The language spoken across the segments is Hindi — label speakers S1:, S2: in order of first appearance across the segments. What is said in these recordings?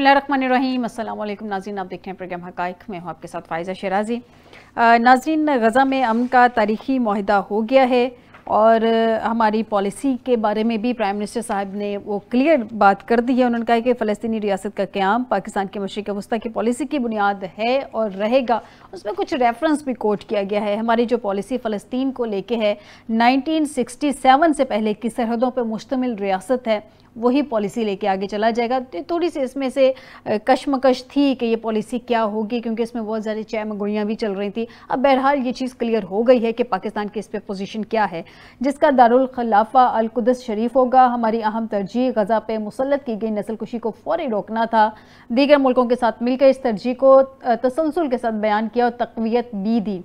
S1: बिस्मिल्लाहिर्रहमानिर्रहीम। अस्सलाम वालेकुम नाज़रीन, आप देख रहे हैं प्रोग्राम हक़ाइक़। मैं हूँ आपके साथ फ़ाइज़ा शिराज़ी। नाज़रीन, गज़ा में अमन का तारीख़ी मुआहिदा हो गया है और हमारी पॉलिसी के बारे में भी प्राइम मिनिस्टर साहब ने वो क्लियर बात कर दी है। उन्होंने कहा कि फ़लस्तीनी रियासत का क़याम पाकिस्तान के मशरिक़ वस्ता की पॉलिसी की बुनियाद है और रहेगा। उसमें कुछ रेफरेंस भी कोट किया गया है। हमारी जो पॉलिसी फ़लस्तीन को लेके है, 1967 से पहले की सरहदों पर मुश्तमिल रियासत है, वही पॉलिसी लेके आगे चला जाएगा। थोड़ी सी इसमें से कशमकश थी कि ये पॉलिसी क्या होगी, क्योंकि इसमें बहुत सारी चहमगोइयाँ भी चल रही थी। अब बहरहाल ये चीज़ क्लियर हो गई है कि पाकिस्तान की इस पे पोजीशन क्या है, जिसका दारुल खिलाफा अल कुद्स शरीफ होगा। हमारी अहम तरजीह गज़ा पे मुसल्लत की गई नस्लकुशी को फौरी रोकना था। दीगर मुल्कों के साथ मिलकर इस तरजीह को तसलसल के साथ बयान किया और तक़वियत भी दी।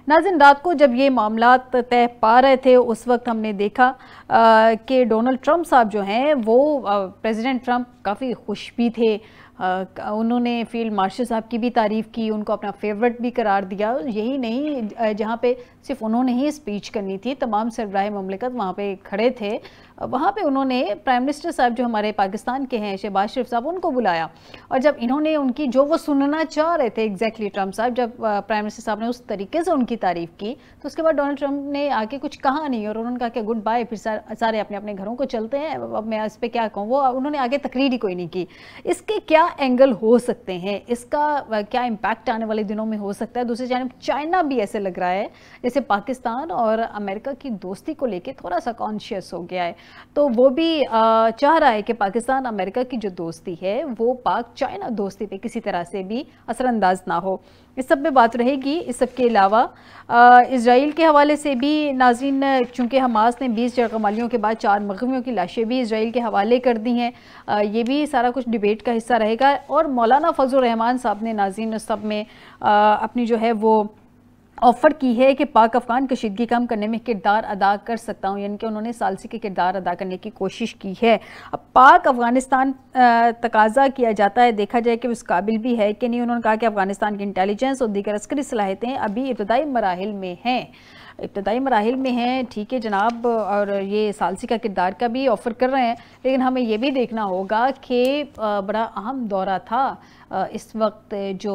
S1: नाज़रीन, रात को जब ये मामला तय पा रहे थे, उस वक्त हमने देखा कि डोनाल्ड ट्रंप साहब जो हैं वो प्रेसिडेंट ट्रंप काफ़ी खुश भी थे। उन्होंने फील्ड मार्शल साहब की भी तारीफ़ की, उनको अपना फेवरेट भी करार दिया। यही नहीं, जहाँ पे सिर्फ उन्होंने ही स्पीच करनी थी, तमाम सरबराह ममलिकत वहाँ पे खड़े थे। वहाँ पे उन्होंने प्राइम मिनिस्टर साहब जो हमारे पाकिस्तान के हैं, शहबाज शरीफ साहब, उनको बुलाया और जब इन्होंने उनकी जो वो सुनना चाह रहे थे एग्जैक्टली ट्रंप साहब, जब प्राइम मिनिस्टर साहब ने उस तरीके से उनकी तारीफ़ की, तो उसके बाद डोनाल्ड ट्रंप ने आके कुछ कहा नहीं और उन्होंने कहा कि गुड बाय, फिर सारे अपने अपने घरों को चलते हैं। अब मैं इस पर क्या कहूँ, वो उन्होंने आगे तकरीर ही कोई नहीं की। इसके क्या एंगल हो सकते हैं, इसका क्या इम्पैक्ट आने वाले दिनों में हो सकता है? दूसरी जानब चाइना भी ऐसे लग रहा है जैसे पाकिस्तान और अमेरिका की दोस्ती को लेके थोड़ा सा कॉन्शियस हो गया है, तो वो भी चाह रहा है कि पाकिस्तान अमेरिका की जो दोस्ती है वो पाक चाइना दोस्ती पे किसी तरह से भी असरअंदाज ना हो। इस सब में बात रहेगी। इस सब के अलावा इजराइल के हवाले से भी नाज़रीन, चूँकि हमास ने 20 जरगमालियों के बाद 4 मग़वियों की लाशें भी इजराइल के हवाले कर दी हैं, ये भी सारा कुछ डिबेट का हिस्सा रहेगा। और मौलाना फजल रहमान साहब ने नाज़रीन उस सब में अपनी जो है वो ऑफ़र की है कि पाक अफ़गान कशीदगी कम करने में किरदार अदा कर सकता हूँ, यानी कि उन्होंने सालसी के किरदार अदा करने की कोशिश की है। अब पाक अफ़गानिस्तान तकाजा किया जाता है, देखा जाए कि उस काबिल भी है कि नहीं। उन्होंने कहा कि अफ़गानिस्तान की इंटेलिजेंस और दीगर अस्करी सलाहियतें अभी इब्तदाई मराहिल में हैं, ठीक है जनाब, और ये सालसी का किरदार का भी ऑफ़र कर रहे हैं। लेकिन हमें ये भी देखना होगा कि बड़ा अहम दौरा था इस वक्त जो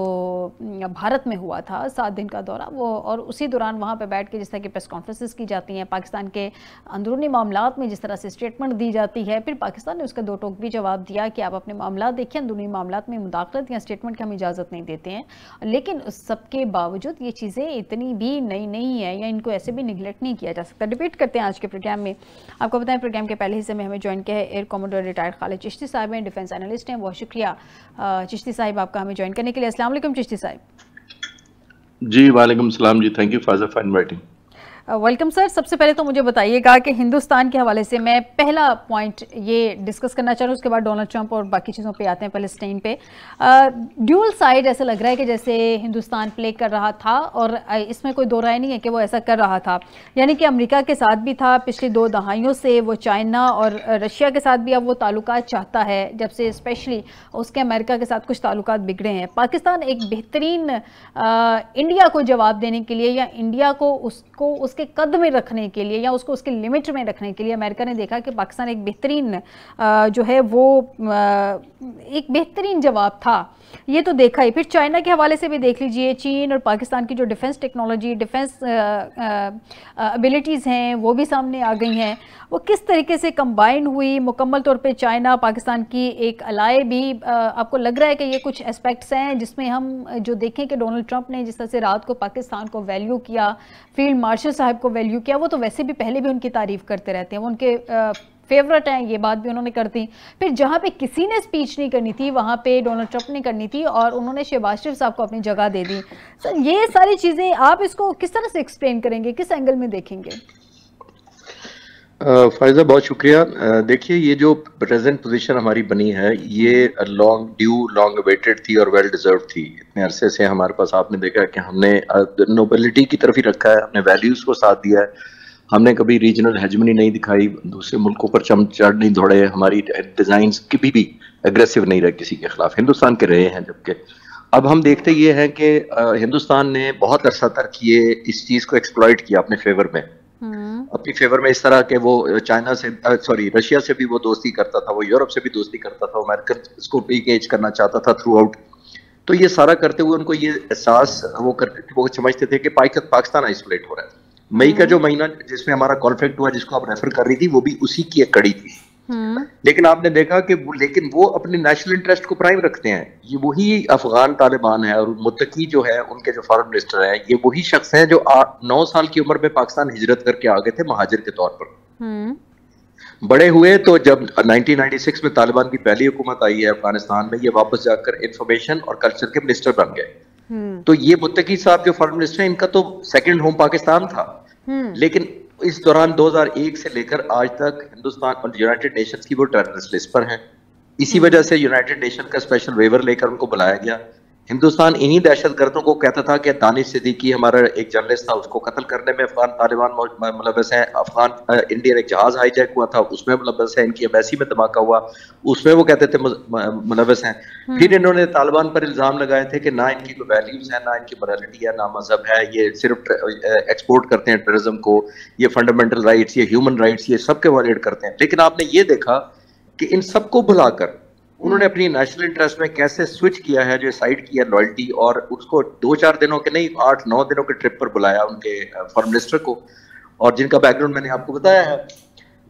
S1: भारत में हुआ था, 7 दिन का दौरा, वो, और उसी दौरान वहाँ पे बैठ के जिस तरह की प्रेस कॉन्फ्रेंसेस की जाती हैं, पाकिस्तान के अंदरूनी मामलात में जिस तरह से स्टेटमेंट दी जाती है, फिर पाकिस्तान ने उसका दो टोक भी जवाब दिया कि आप अपने मामला देखिए, अंदरूनी मामलात में मुदाखलत या स्टेटमेंट की हम इजाज़त नहीं देते हैं। लेकिन सबके बावजूद ये चीज़ें इतनी भी नई नहीं है या इनको ऐसे भी निगलेक्ट नहीं किया जा सकता। डिबेट करते हैं आज के प्रोग्राम में। आपको बताएं, प्रोग्राम के पहले हिस्से में हमें ज्वाइन किया है air commodore retired Khalid Chishti साहब हैं, डिफेंस एनालिस्ट हैं। बहुत शुक्रिया चिश्ती साहब आपका हमें ज्वाइन करने के लिए। अस्सलाम वालेकुम चिश्ती साहब।
S2: जी वालेकुम सलाम जी, thank you Faza for inviting.
S1: Welcome sir. सबसे पहले तो मुझे बताइएगा कि हिंदुस्तान के हवाले से मैं पहला पॉइंट ये डिस्कस करना चाह रहा हूँ, उसके बाद डोनाल्ड ट्रंप और बाकी चीज़ों पे आते हैं। पैलेस्टाइन पे ड्यूल साइड ऐसा लग रहा है कि जैसे हिंदुस्तान प्ले कर रहा था, और इसमें कोई दो राय नहीं है कि वो ऐसा कर रहा था। यानी कि अमेरिका के साथ भी था पिछली 2 दहाइयों से, वो चाइना और रशिया के साथ भी अब वो ताल्लुकात चाहता है, जब से स्पेशली उसके अमेरिका के साथ कुछ ताल्लुकात बिगड़े हैं। पाकिस्तान एक बेहतरीन इंडिया को जवाब देने के लिए या इंडिया को उसको उसके कद में रखने के लिए या उसको उसके लिमिट में रखने के लिए, अमेरिका ने देखा कि पाकिस्तान एक बेहतरीन जो है वो एक बेहतरीन जवाब था, ये तो देखा ही। फिर चाइना के हवाले से भी देख लीजिए, चीन और पाकिस्तान की जो डिफेंस टेक्नोलॉजी, डिफेंस एबिलिटीज़ हैं, वो भी सामने आ गई हैं। वो किस तरीके से कंबाइन हुई, मुकम्मल तौर पे चाइना पाकिस्तान की एक अलाय भी आपको लग रहा है कि ये कुछ एस्पेक्ट्स हैं जिसमें हम जो देखें कि डोनाल्ड ट्रंप ने जिस तरह से रात को पाकिस्तान को वैल्यू किया, फील्ड मार्शल साहब को वैल्यू किया, वो तो वैसे भी पहले भी उनकी तारीफ़ करते रहते हैं, वो उनके फेवरेट हैं, ये बात भी उन्होंने कर दी। फिर जहाँ पे किसी ने स्पीच नहीं करनी थी, वहाँ पे डोनाल्ड ट्रंप ने करनी थी और उन्होंने शहबाज शरीफ साहब को अपनी जगह दे दी। सर, ये सारी चीज़ें आप इसको किस तरह से एक्सप्लेन करेंगे, किस एंगल में देखेंगे?
S2: फायजा बहुत शुक्रिया। देखिए, ये जो प्रेजेंट पोजीशन हमारी बनी है, ये लॉन्ग अवेटेड थी और वेल डिजर्व थी। इतने अरसे से हमारे पास आपने देखा कि हमने नोबेलिटी की तरफ ही रखा है, हमने वैल्यूज़ को साथ दिया है, हमने कभी रीजनल हेजमनी नहीं दिखाई, दूसरे मुल्कों पर चढ़ नहीं दौड़े, हमारी डिज़ाइंस कभी भी एग्रेसिव नहीं रहे किसी के खिलाफ, हिंदुस्तान के रहे हैं। जबकि अब हम देखते ये हैं कि हिंदुस्तान ने बहुत अरसा तक ये इस चीज़ को एक्सप्लॉइट किया अपने फेवर में, अपनी फेवर में, इस तरह के वो चाइना से, सॉरी रशिया से भी वो दोस्ती करता था, वो यूरोप से भी दोस्ती करता था, अमेरिकन को एंगेज करना चाहता था थ्रू आउट। तो ये सारा करते हुए उनको ये एहसास वो समझते थे कि पाकिस्तान आइसोलेट हो रहा है। मई का जो महीना जिसमें हमारा कॉन्फ्लिक्ट हुआ, जिसको आप रेफर कर रही थी, वो भी उसी की एक कड़ी थी। लेकिन आपने देखा कि वो अपने नेशनल इंटरेस्ट को प्राइम रखते हैं। ये वही अफगान तालिबान है, और मुत्तकी जो है उनके जो फॉरेन मिनिस्टर हैं, ये वही शख्स हैं जो 9 साल की उम्र में पाकिस्तान हिजरत करके आ गए थे महाजिर के तौर पर। बड़े हुए तो जब 1996 में तालिबान की पहली हुकूमत आई है अफगानिस्तान में, ये वापस जाकर इंफॉर्मेशन और कल्चर के मिनिस्टर बन गए। तो ये मुत्तकी साहब जो फॉरेन मिनिस्टर हैं, इनका तो सेकंड होम पाकिस्तान था। लेकिन इस दौरान 2001 से लेकर आज तक हिंदुस्तान और यूनाइटेड नेशंस की वो टेररिस्ट लिस्ट पर हैं। इसी वजह से यूनाइटेड नेशन का स्पेशल वेवर लेकर उनको बुलाया गया। हिंदुस्तान इन्हीं दहशतगर्दों को कहता था कि दानिश सिद्दीकी हमारा एक जर्नलिस्ट था, उसको कत्ल करने में अफगान तालिबान मुलव्वस है। अफगान इंडियन एक जहाज हाईजैक हुआ था, उसमें मुलव्वस है। इनकी एम्बेसी में धमाका हुआ, उसमें वो कहते थे मुलव्वस हैं। फिर इन्होंने तालिबान पर इल्जाम लगाए थे कि ना इनकी कोई वैल्यूज है, ना इनकी मोरालिटी है, ना मजहब है, ये सिर्फ एक्सपोर्ट करते हैं टेररिज्म को, ये फंडामेंटल राइट्स, ये ह्यूमन राइट्स, ये सबके वायलेट करते हैं। लेकिन आपने ये देखा कि इन सबको भुलाकर उन्होंने अपनी नेशनल इंटरेस्ट में कैसे स्विच किया है, जो साइड किया लॉयल्टी, और उसको 2-4 दिनों के नहीं 8-9 दिनों के ट्रिप पर बुलाया उनके फॉरेन मिनिस्टर को, और जिनका बैकग्राउंड मैंने आपको बताया है।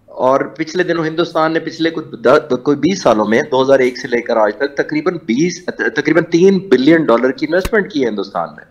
S2: और पिछले दिनों हिंदुस्तान ने पिछले कोई 20 सालों में 2001 से लेकर आज तक तकरीबन 3 बिलियन डॉलर की इन्वेस्टमेंट की है हिंदुस्तान में,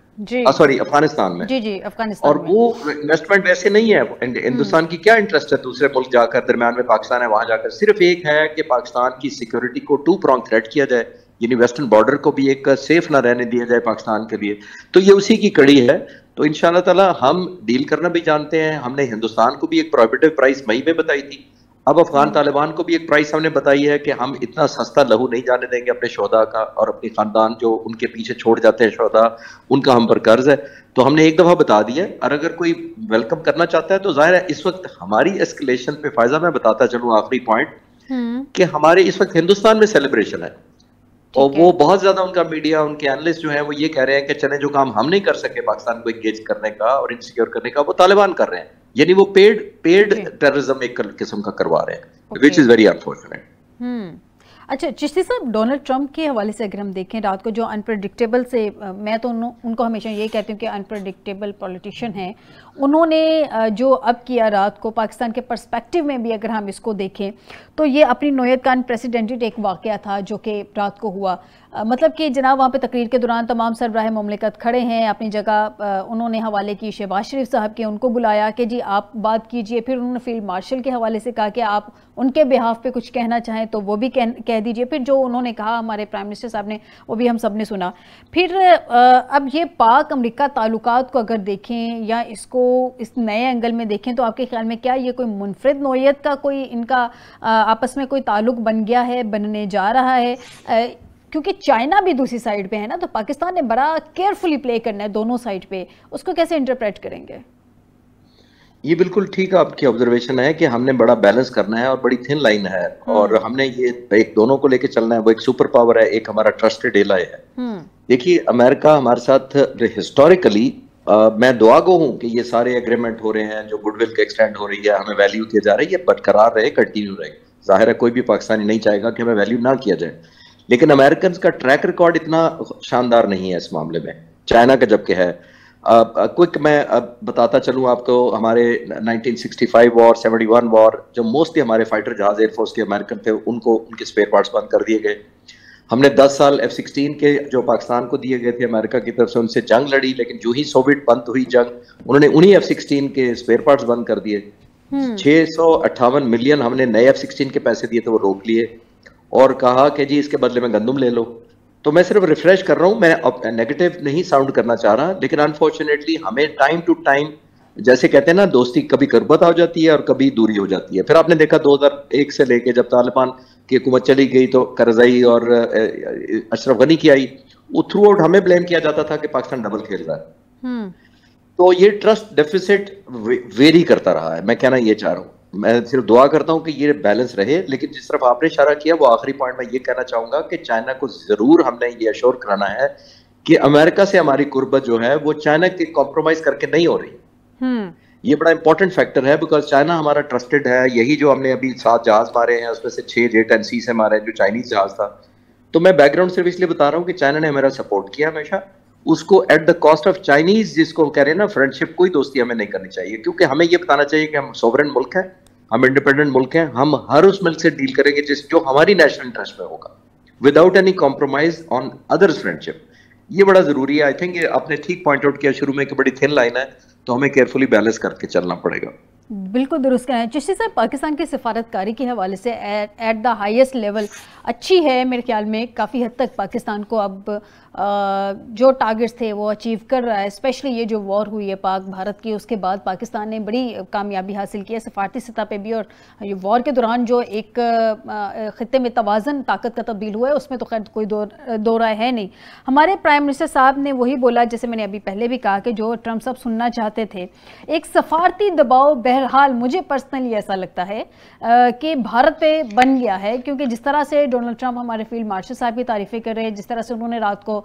S2: सॉरी अफगानिस्तान में।
S1: जी अफगानिस्तान
S2: और वो इन्वेस्टमेंट वैसे नहीं है। हिंदुस्तान की क्या इंटरेस्ट है दूसरे मुल्क जाकर, दरम्यान में पाकिस्तान है, वहां जाकर सिर्फ एक है कि पाकिस्तान की सिक्योरिटी को 2 prong थ्रेट किया जाए, यानी वेस्टर्न बॉर्डर को भी एक सेफ ना रहने दिया जाए पाकिस्तान के लिए। तो ये उसी की कड़ी है। तो इंशाल्लाह ताला हम डील करना भी जानते हैं। हमने हिंदुस्तान को भी एक प्रोहिबिटिव प्राइस मई में बताई थी, अब अफगान तालिबान को भी एक प्राइस हमने बताई है कि हम इतना सस्ता लहू नहीं जाने देंगे अपने शोधा का, और अपने खानदान जो उनके पीछे छोड़ जाते हैं शोधा, उनका हम पर कर्ज है। तो हमने एक दफा बता दिया, और अगर कोई वेलकम करना चाहता है तो जाहिर है इस वक्त हमारी एस्केलेशन पे, फायजा मैं बताता चलूं आखिरी पॉइंट, कि हमारे इस वक्त हिंदुस्तान में सेलिब्रेशन है, और वो बहुत ज्यादा उनका मीडिया, उनके एनालिस्ट जो है वो ये कह रहे हैं कि चले जो काम हम नहीं कर सके पाकिस्तान को एंगेज करने का और इनसिक्योर करने का, वो तालिबान कर रहे हैं। यानी वो पेड टेररिज्म एक किस्म का करवा रहे हैं, विच इज वेरी अनफॉर्चुनेट।
S1: अच्छा चिश्ती साहब, डोनाल्ड ट्रंप के हवाले से अगर हम देखें, रात को जो अनप्रेडिक्टेबल से, मैं तो उनको हमेशा ये कहती हूँ कि अनप्रेडिक्टेबल पॉलिटिशियन हैं, उन्होंने जो अब किया रात को, पाकिस्तान के पर्सपेक्टिव में भी अगर हम इसको देखें तो ये अपनी नौयत का अनप्रेसिडेंटेड एक वाक़या था जो कि रात को हुआ। मतलब कि जनाब वहाँ पे तकरीर के दौरान तमाम सरबराह मुमलिकत खड़े हैं अपनी जगह, उन्होंने हवाले की शहबाज शरीफ साहब के, उनको बुलाया कि जी आप बात कीजिए। फिर उन्होंने फील्ड मार्शल के हवाले से कहा कि आप उनके बिहाफ पे कुछ कहना चाहें तो वो भी कह दीजिए। फिर जो उन्होंने कहा हमारे प्राइम मिनिस्टर साहब ने, वो भी हम सब ने सुना। फिर अब ये पाक अमेरिका ताल्लुकात को अगर देखें या इसको इस नए एंगल में देखें, तो आपके ख्याल में क्या ये कोई मुनफरिद नौयत का कोई इनका आपस में कोई ताल्लुक बन गया है, बनने जा रहा है? क्योंकि चाइना भी दूसरी साइड पे है ना, तो पाकिस्तान ने बड़ा केयरफुली प्ले करना है दोनों साइड पे, उसको कैसे इंटरप्रेट करेंगे?
S2: ये बिल्कुल ठीक आपकी ऑब्जर्वेशन है कि हमने बड़ा बैलेंस करना है और बड़ी थिन लाइन है, और हमने ये एक दोनों को लेके चलना है। वो एक सुपर पावर है, एक हमारा ट्रस्टेड एलाय है। देखिए अमेरिका हमारे साथ हिस्टोरिकली, मैं दुआ गो हूं कि ये सारे एग्रीमेंट हो रहे हैं, जो गुडविल के एक्सटेंड हो रही है, हमें वैल्यू किया जा रही है, बरकरार रहे, कंटिन्यू रहे। जाहिर है कोई भी पाकिस्तानी नहीं चाहेगा कि हमें वैल्यू ना किया जाए, लेकिन अमेरिकन का ट्रैक रिकॉर्ड इतना शानदार नहीं है इस मामले में, चाइना का जबकि है। क्विक मैं बताता चलूं आपको, हमारे 1965 वॉर, 71 वॉर, जो मोस्टली हमारे फाइटर जहाज एयरफोर्स के अमेरिकन थे, उनको उनके स्पेयर पार्ट्स बंद कर दिए गए। हमने 10 साल F-16 के जो पाकिस्तान को दिए गए थे अमेरिका की तरफ से, उनसे जंग लड़ी, लेकिन जो ही सोवियत बंद हुई जंग, उन्होंने उन्हीं F-16 के स्पेयर पार्ट्स बंद कर दिए। 658 मिलियन हमने नए F-16 के पैसे दिए थे, वो रोक लिए और कहा कि जी इसके बदले में गंदम ले लो। तो मैं सिर्फ रिफ्रेश कर रहा हूं, मैं नेगेटिव नहीं साउंड करना चाह रहा, लेकिन अनफॉर्चुनेटली हमें टाइम टू टाइम, जैसे कहते हैं ना, दोस्ती कभी कुर्बत हो जाती है और कभी दूरी हो जाती है। फिर आपने देखा 2001 से लेके जब तालिबान की हुकूमत चली गई तो करज़ई और अशरफ गनी की आई, वो थ्रू आउट हमें ब्लेम किया जाता था कि पाकिस्तान डबल खेल रहा है। तो ये ट्रस्ट डेफिसिट वेरी करता रहा है। मैं कहना ये चाह रहा हूँ, मैं सिर्फ दुआ करता हूं कि ये बैलेंस रहे। लेकिन जिस तरफ आपने इशारा किया, वो आखिरी पॉइंट मैं ये कहना चाहूंगा कि चाइना को जरूर हमने ये अश्योर कराना है कि अमेरिका से हमारी कुर्बत जो है वो चाइना के कॉम्प्रोमाइज करके नहीं हो रही। ये बड़ा इंपॉर्टेंट फैक्टर है, बिकॉज चाइना हमारा ट्रस्टेड है। यही जो हमने अभी 7 जहाज मारे हैं उसमें से 6 J-10C से मारे हैं, जो चाइनीज जहाज था। तो मैं बैकग्राउंड सिर्फ इसलिए बता रहा हूँ कि चाइना ने हमारा सपोर्ट किया हमेशा, उसको at the cost of Chinese, जिसको कह रहे हैं ना फ्रेंडशिप, कोई दोस्ती हमें नहीं करनी चाहिए, क्योंकि हमें ये बताना चाहिए कि हम सॉवरेन मुल्क है, हम इंडिपेंडेंट मुल्क हैं, हम हर उस मुल्क से डील करेंगे जो हमारी नेशनल इंटरेस्ट में होगा, without any compromise on others friendship. ये बड़ा जरूरी है। आई थिंक ये आपने ठीक पॉइंट आउट किया शुरू में कि बड़ी थिन लाइन है, तो हमें केयरफुली बैलेंस करके चलना पड़ेगा।
S1: बिल्कुल दुरुस्त कह रहे हैं चिश्ती साहब। पाकिस्तान की सिफारतकारी के हवाले से एट द हाईएस्ट लेवल अच्छी है मेरे ख्याल में। काफ़ी हद तक पाकिस्तान को अब जो टारगेट्स थे वो अचीव कर रहा है। स्पेशली ये जो वॉर हुई है पाक भारत की, उसके बाद पाकिस्तान ने बड़ी कामयाबी हासिल की है सफारती सतह पे भी। और ये वॉर के दौरान जो एक ख़ित्ते में तवाज़न ताकत का तब्दील हुआ है, उसमें तो खैर कोई दो राय है नहीं। हमारे प्राइम मिनिस्टर साहब ने वही बोला जैसे मैंने अभी पहले भी कहा कि जो ट्रम्प साहब सुनना चाहते थे, एक सफारती दबाव बहरहाल मुझे पर्सनली ऐसा लगता है कि भारत पे बन गया है, क्योंकि जिस तरह से डोनाल्ड ट्रंप हमारे फील्ड मार्शल साहब की तारीफ़ें कर रहे हैं, जिस तरह से उन्होंने रात को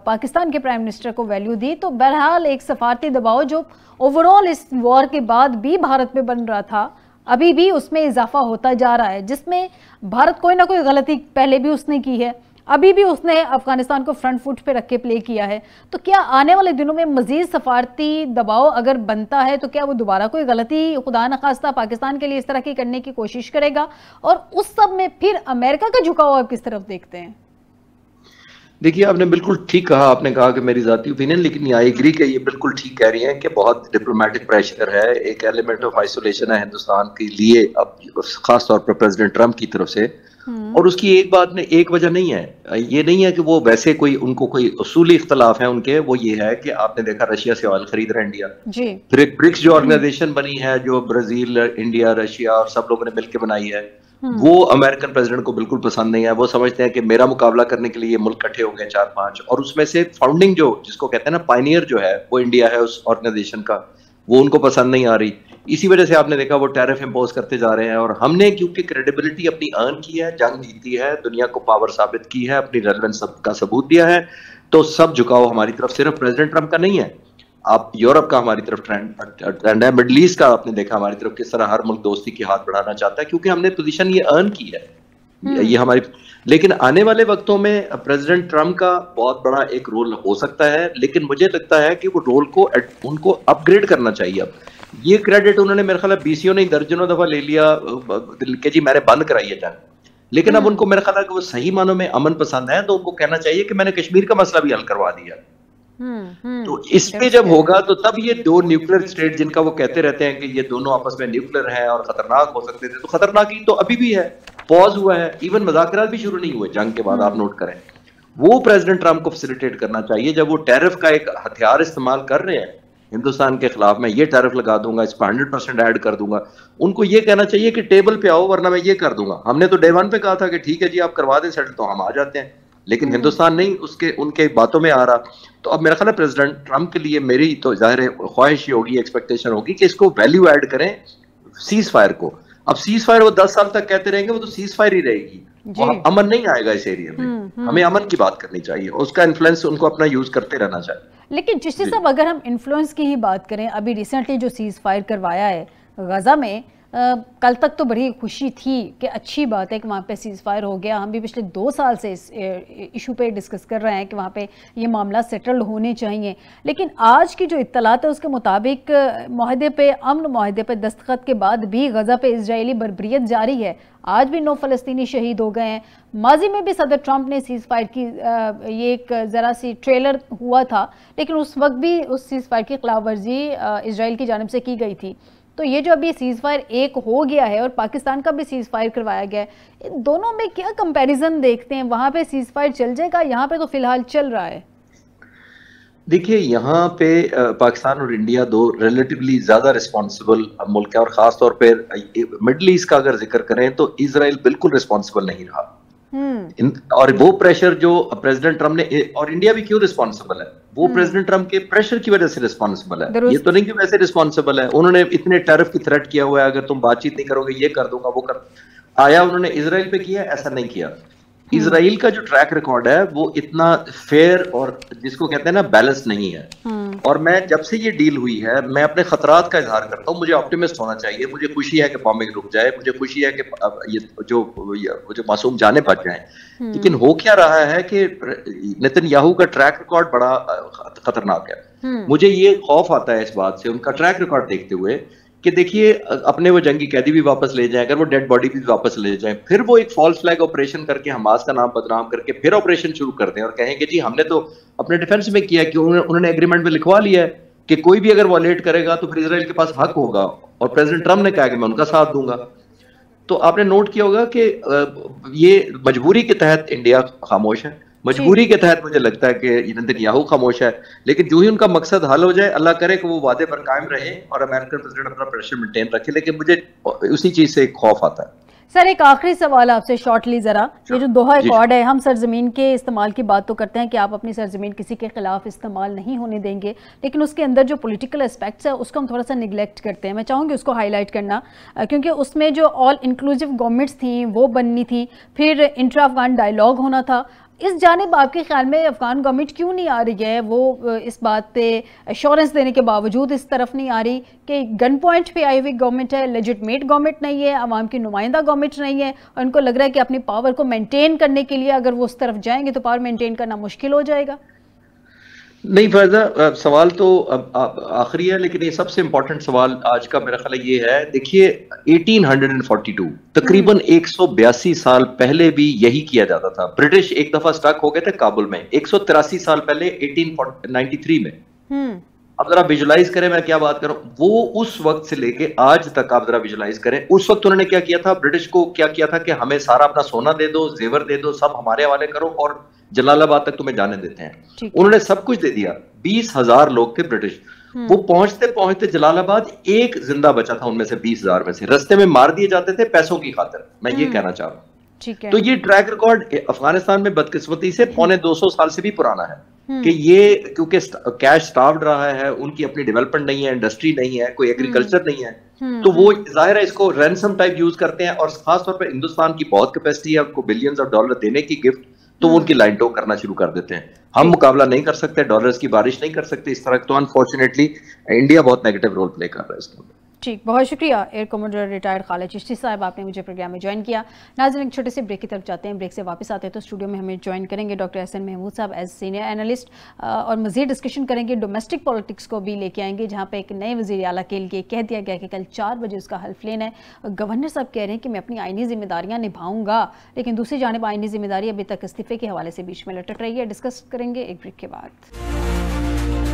S1: पाकिस्तान के प्राइम मिनिस्टर को वैल्यू दी, तो बहरहाल एक सफारती दबाव जो ओवरऑल इस वॉर के बाद भी भारत पे बन रहा था, अभी भी उसमें इजाफा होता जा रहा है, जिसमें भारत कोई ना कोई गलती पहले भी उसने की है, अभी भी उसने अफगानिस्तान को फ्रंट फुट पे रख के प्ले किया है। तो क्या आने वाले दिनों में मजीद सफारती दबाव अगर बनता है तो क्या वो दोबारा कोई गलती खुदा न खास्ता पाकिस्तान के लिए इस तरह की करने की कोशिश करेगा? और उस सब में फिर अमेरिका का झुकाव आप किस तरफ देखते हैं?
S2: देखिए, आपने बिल्कुल ठीक कहा। आपने कहा कि मेरी जाती ओपिनियन, लेकिन आई एग्री कि ये बिल्कुल ठीक कह रही हैं कि बहुत डिप्लोमेटिक प्रेशर है, एक एलिमेंट ऑफ आइसोलेशन है हिंदुस्तान के लिए, अब खास तौर पर प्रेसिडेंट ट्रंप की तरफ से। और उसकी एक वजह नहीं है। ये नहीं है कि वो वैसे उनको कोई उसूली इख्तलाफ है उनके, वो ये है कि आपने देखा रशिया से ऑयल खरीद रहा है इंडिया जी। फिर एक ब्रिक्स जो ऑर्गेनाइजेशन बनी है, जो ब्राजील, इंडिया, रशिया और सब लोगों ने मिलकर बनाई है, वो अमेरिकन प्रेसिडेंट को बिल्कुल पसंद नहीं है। वो समझते हैं कि मेरा मुकाबला करने के लिए ये मुल्क इकट्ठे हो गए 4-5, और उसमें से फाउंडिंग जो जिसको कहते हैं ना पायनियर जो है वो इंडिया है उस ऑर्गेनाइजेशन का, वो उनको पसंद नहीं आ रही। इसी वजह से आपने देखा वो टैरिफ इंपोज करते जा रहे हैं। और हमने क्योंकि क्रेडिबिलिटी अपनी अर्न की है, जंग जीती है, दुनिया को पावर साबित की है, अपनी रेलेवेंस का सबूत दिया है, तो सब झुकाव हमारी तरफ सिर्फ प्रेसिडेंट ट्रंप का नहीं है। आप यूरोप का हमारी तरफ ट्रेंड है, मिडल ईस्ट का आपने देखा हमारी तरफ किस तरह हर मुल्क दोस्ती की हाथ बढ़ाना चाहता है, क्योंकि हमने पोजीशन ये अर्न की है, ये हमारी। लेकिन आने वाले वक्तों में प्रेसिडेंट ट्रंप का बहुत बड़ा एक रोल हो सकता है, लेकिन मुझे लगता है कि वो रोल को उनको अपग्रेड करना चाहिए। अब ये क्रेडिट उन्होंने मेरे ख्याल बीसीओ ने दर्जनों दफा ले लिया कि जी मैंने बंद कराई है जंग, लेकिन अब उनको मेरे ख्याल है कि वो सही मानों में अमन पसंद है, तो उनको कहना चाहिए कि मैंने कश्मीर का मसला भी हल करवा दिया। तो इस पे जब होगा तो तब ये दो न्यूक्लियर स्टेट जिनका वो कहते रहते हैं कि ये दोनों आपस में न्यूक्लियर हैं और खतरनाक हो सकते थे, तो खतरनाक तो अभी भी है, पॉज हुआ है, इवन मुज़ाकरात भी शुरू नहीं हुए जंग के बाद। आप नोट करें, वो प्रेसिडेंट ट्रंप को फैसिलिटेट करना चाहिए। जब वो टैरिफ का एक हथियार इस्तेमाल कर रहे हैं हिंदुस्तान के खिलाफ, मैं ये टैरिफ लगा दूंगा, इस पर 100% ऐड कर दूंगा, उनको ये कहना चाहिए कि टेबल पे आओ वरना मैं ये कर दूंगा। हमने तो डे 1 पे कहा था कि ठीक है जी आप करवा दें सेटल, तो हम आ जाते हैं, लेकिन हिंदुस्तान नहीं उनके बातों में आ रहा। तो अब मेरा ख्याल है प्रेसिडेंट ट्रंप के लिए मेरी तो जाहिर है ख्वाहिश होगी, एक्सपेक्टेशन होगी कि इसको वैल्यू ऐड करें सीज फायर को। अब सीज फायर वो 10 साल तक कहते रहेंगे, वो तो सीज फायर ही रहेगी, अमन नहीं आएगा इस एरिया में। हमें अमन की बात करनी चाहिए, उसका इन्फ्लुएंस उनको अपना यूज करते रहना चाहिए।
S1: लेकिन चिश्ती साहब, अगर हम इन्फ्लुएंस की ही बात करें, अभी रिसेंटली जो सीज फायर करवाया है गजा में, कल तक तो बड़ी खुशी थी कि अच्छी बात है कि वहाँ पे सीज फायर हो गया। हम भी पिछले 2 साल से इस इशू पे डिस्कस कर रहे हैं कि वहाँ पे ये मामला सेटल्ड होने चाहिए। लेकिन आज की जो इत्तलात है उसके मुताबिक माहदे पे, अमन माहदे पे दस्तखत के बाद भी गजा पे इजरायली बर्बरियत जारी है। आज भी 9 फ़लस्तीनी शहीद हो गए हैं। माजी में भी सदर ट्रंप ने सीज फायर की ये एक ज़रा सी ट्रेलर हुआ था, लेकिन उस वक्त भी उस सीज फायर की खिलाफ वर्जी इजराइल की जानिब से की गई थी। तो ये जो अभी सीज फायर एक हो गया है और पाकिस्तान का भी सीज फायर करवाया गया है, इन दोनों में क्या कंपैरिजन देखते हैं? वहाँ पे सीज फायर चल जाएगा, यहाँ पे तो फिलहाल चल रहा है।
S2: देखिए, यहाँ पे पाकिस्तान और इंडिया दो रिलेटिवली ज्यादा रिस्पॉन्सिबल मुल्क है, और खास तौर पर मिडल ईस्ट का अगर जिक्र करें तो इजराइल बिल्कुल रिस्पॉन्सिबल नहीं रहा। और वो प्रेशर जो प्रेसिडेंट ट्रंप ने, और इंडिया भी क्यों रिस्पॉन्सिबल है, वो प्रेसिडेंट ट्रंप के प्रेशर की वजह से रिस्पॉन्सिबल है। ये तो नहीं कि वैसे रिस्पॉन्सिबल है। उन्होंने इतने टैरिफ की थ्रेट किया हुआ है, अगर तुम बातचीत नहीं करोगे ये कर दूंगा वो कर आया। उन्होंने इजराइल पे किया, ऐसा नहीं किया। इजराइल का जो ट्रैक रिकॉर्ड है वो इतना फेयर और जिसको कहते हैं ना बैलेंस नहीं है। और मैं जब से ये डील हुई है मैं अपने खतरात का इजहार करता हूँ। मुझे ऑप्टिमिस्ट होना चाहिए, मुझे खुशी है कि बॉम्बिंग रुक जाए, मुझे खुशी है कि ये जो मासूम जाने बच जाए। लेकिन हो क्या रहा है कि नेतन्याहू का ट्रैक रिकॉर्ड बड़ा खतरनाक है। मुझे ये खौफ आता है इस बात से, उनका ट्रैक रिकॉर्ड देखते हुए, कि देखिए अपने वो जंगी कैदी भी वापस ले जाएं, अगर वो डेड बॉडी भी वापस ले जाएं, फिर वो एक फॉल्स फ्लैग ऑपरेशन करके हमास का नाम बदनाम करके फिर ऑपरेशन शुरू कर दें और कहें कि जी हमने तो अपने डिफेंस में किया, कि उन्होंने एग्रीमेंट में लिखवा लिया है कि कोई भी अगर वॉलेट करेगा तो फिर इजराइल के पास हक होगा, और प्रेसिडेंट ट्रम्प ने कहा कि मैं उनका साथ दूंगा। तो आपने नोट किया होगा कि ये मजबूरी के तहत इंडिया खामोश है, मजबूरी के तहत मुझे लगता है कि नेतन्याहू खामोश है। लेकिन जो ही उनका मकसद हल हो जाए, अल्लाह करे कि वो वादे पर कायम रहे और अमेरिकन प्रेसिडेंट अपना प्रेशर मेंटेन रखे। लेकिन मुझे उसी चीज से एक खौफ आता है।
S1: सर एक आखिरी सवाल आपसे शॉर्टली ज़रा, ये जो दोहा एकॉर्ड है, हम सरजमीन के इस्तेमाल की बात तो करते हैं कि आप अपनी सरजमीन किसी के खिलाफ इस्तेमाल नहीं होने देंगे, लेकिन उसके अंदर जो पॉलिटिकल एस्पेक्ट्स है उसको हम थोड़ा सा निगलेक्ट करते हैं। मैं चाहूँगी उसको हाईलाइट करना, क्योंकि उसमें जो ऑल इंक्लूसिव गवर्नमेंट्स थी वो बननी थी, फिर इंट्रा अफगान डायलॉग होना था। इस जानिब आपके ख्याल में अफगान गवर्नमेंट क्यों नहीं आ रही है? वो इस बात पे एश्योरेंस देने के बावजूद इस तरफ नहीं आ रही कि गन पॉइंट पे आई हुई गवर्नमेंट है, लेजिटमेट गवर्नमेंट नहीं है, आवाम की नुमाइंदा गवर्नमेंट नहीं है, और उनको लग रहा है कि अपनी पावर को मेंटेन करने के लिए अगर वो उस तरफ जाएंगे तो पावर मेंटेन करना मुश्किल हो जाएगा।
S2: नहीं फैज़ा, सवाल तो आखिरी है, लेकिन ये सबसे इंपॉर्टेंट सवाल आज का मेरा ख्याल ये है। देखिए 1842 तकरीबन 182 साल पहले भी यही किया जाता था। ब्रिटिश एक दफा स्टक हो गए थे काबुल में 183 साल पहले 1893 में। अब जरा विजुलाइज करें मैं क्या बात करूं, वो उस वक्त से लेके आज तक आप जरा विजुलाइज करें। उस वक्त उन्होंने क्या किया था, ब्रिटिश को क्या किया था कि हमें सारा अपना सोना दे दो, जेवर दे दो, सब हमारे हवाले करो और जलालाबाद तक तुम्हें जाने देते हैं। उन्होंने सब कुछ दे दिया। 20,000 लोग थे ब्रिटिश, वो पहुंचते पहुंचते जलालाबाद एक जिंदा बचा था उनमें से 20,000 में से, रस्ते में मार दिए जाते थे पैसों की खातिर। मैं ये कहना चाह रहा हूं। तो ये ट्रैक रिकॉर्ड अफगानिस्तान में बदकिस्मती से 250 साल से भी पुराना है कि ये क्योंकि कैश स्टार्व्ड रहा है, उनकी अपनी डेवलपमेंट नहीं है, इंडस्ट्री नहीं है, कोई एग्रीकल्चर नहीं है, तो वो जाहिर है इसको रैंसम टाइप यूज करते हैं। और खासतौर पर हिंदुस्तान की बहुत कैपेसिटी है आपको बिलियंस ऑफ डॉलर देने की गिफ्ट, तो वो उनकी लाइन टॉक करना शुरू कर देते हैं। हम मुकाबला नहीं कर सकते, डॉलर्स की बारिश नहीं कर सकते इस तरह। तो अनफॉर्चुनेटली इंडिया बहुत नेगेटिव रोल प्ले कर रहा है इसमें। ठीक,
S1: बहुत शुक्रिया air commander retired Khalid Chishti साहब, आपने मुझे प्रोग्राम में ज्वाइन किया। नाज़रीन एक छोटे से ब्रेक की तरफ जाते हैं, ब्रेक से वापस आते हैं तो स्टूडियो में हमें ज्वाइन करेंगे डॉक्टर एहसन महमूद साहब एज सीनियर एनालिस्ट, और मज़ीद डिस्कशन करेंगे। डोमेस्टिक पॉलिटिक्स को भी लेके आएंगे, जहाँ पे एक नए वज़ीर आला के लिए कह दिया गया कि कल 4 बजे उसका हल्फ लेना है। गवर्नर साहब कह रहे हैं कि मैं अपनी आइनी जिम्मेदारियाँ निभाऊंगा, लेकिन दूसरी जानिब आइनी जिम्मेदारी अभी तक इस्तीफे के हवाले से बीच में लटक रही है। डिस्कस करेंगे एक ब्रेक के बाद।